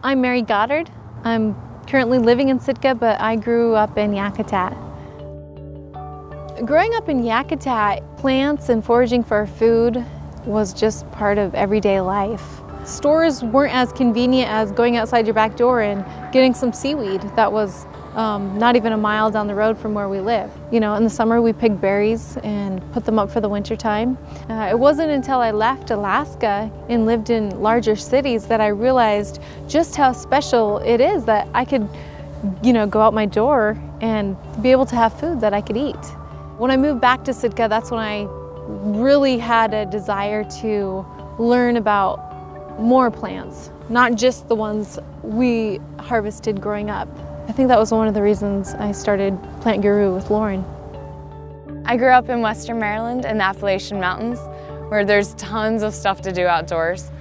I'm Mary Goddard. I'm currently living in Sitka, but I grew up in Yakutat. Growing up in Yakutat, plants and foraging for food was just part of everyday life. Stores weren't as convenient as going outside your back door and getting some seaweed that was not even a mile down the road from where we live. You know, in the summer we picked berries and put them up for the winter time. It wasn't until I left Alaska and lived in larger cities that I realized just how special it is that I could, go out my door and be able to have food that I could eat. When I moved back to Sitka, that's when I really had a desire to learn about more plants, not just the ones we harvested growing up. I think that was one of the reasons I started Plant Guru with Lauren. I grew up in Western Maryland in the Appalachian Mountains, where there's tons of stuff to do outdoors.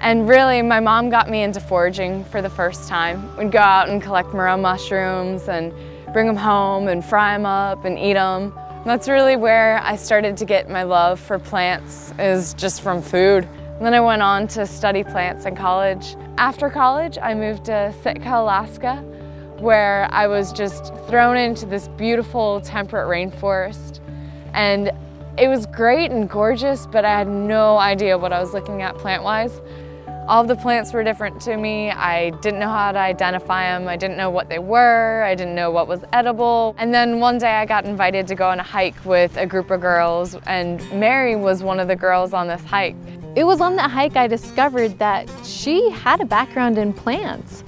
And really, my mom got me into foraging for the first time. We'd go out and collect morel mushrooms and bring them home and fry them up and eat them. And that's really where I started to get my love for plants, is just from food. And then I went on to study plants in college. After college, I moved to Sitka, Alaska, where I was just thrown into this beautiful temperate rainforest. And it was great and gorgeous, but I had no idea what I was looking at plant-wise. All of the plants were different to me. I didn't know how to identify them. I didn't know what they were. I didn't know what was edible. And then one day I got invited to go on a hike with a group of girls, and Mary was one of the girls on this hike. It was on that hike I discovered that she had a background in plants.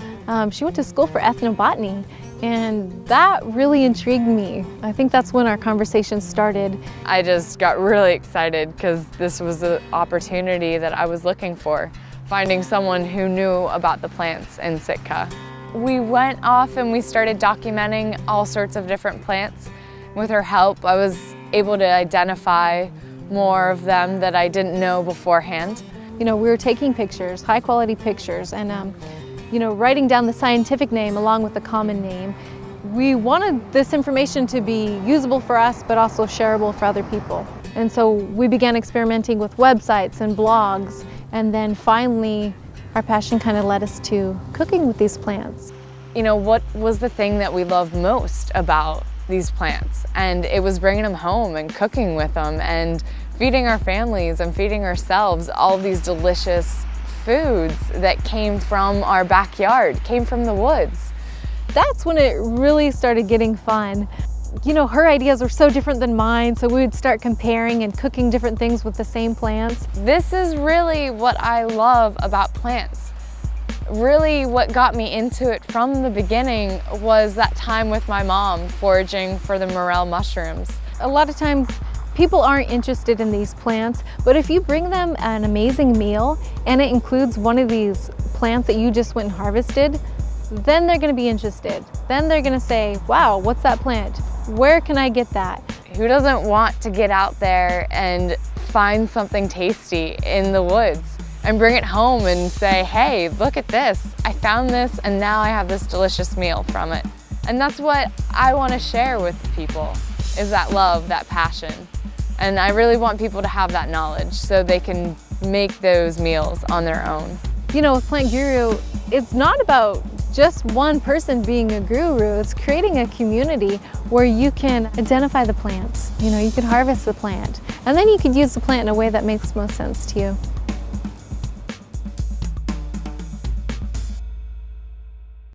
She went to school for ethnobotany, and that really intrigued me. I think that's when our conversation started. I just got really excited because this was the opportunity that I was looking for, finding someone who knew about the plants in Sitka. We went off and we started documenting all sorts of different plants. With her help, I was able to identify more of them that I didn't know beforehand. We were taking pictures, high quality pictures, and writing down the scientific name along with the common name. We wanted this information to be usable for us, but also shareable for other people. And so we began experimenting with websites and blogs, and then finally our passion kind of led us to cooking with these plants. What was the thing that we loved most about these plants? And it was bringing them home and cooking with them and feeding our families and feeding ourselves all these delicious foods that came from our backyard, came from the woods. That's when it really started getting fun. Her ideas were so different than mine, so we would start comparing and cooking different things with the same plants. This is really what I love about plants. Really what got me into it from the beginning was that time with my mom foraging for the morel mushrooms. A lot of times people aren't interested in these plants, but if you bring them an amazing meal and it includes one of these plants that you just went and harvested, then they're going to be interested. Then they're going to say, wow, what's that plant? Where can I get that? Who doesn't want to get out there and find something tasty in the woods and bring it home and say, hey, look at this. I found this and now I have this delicious meal from it. And that's what I want to share with people, is that love, that passion. And I really want people to have that knowledge so they can make those meals on their own. With Plant Guru, it's not about just one person being a guru. It's creating a community where you can identify the plants. You could harvest the plant, and then you could use the plant in a way that makes most sense to you.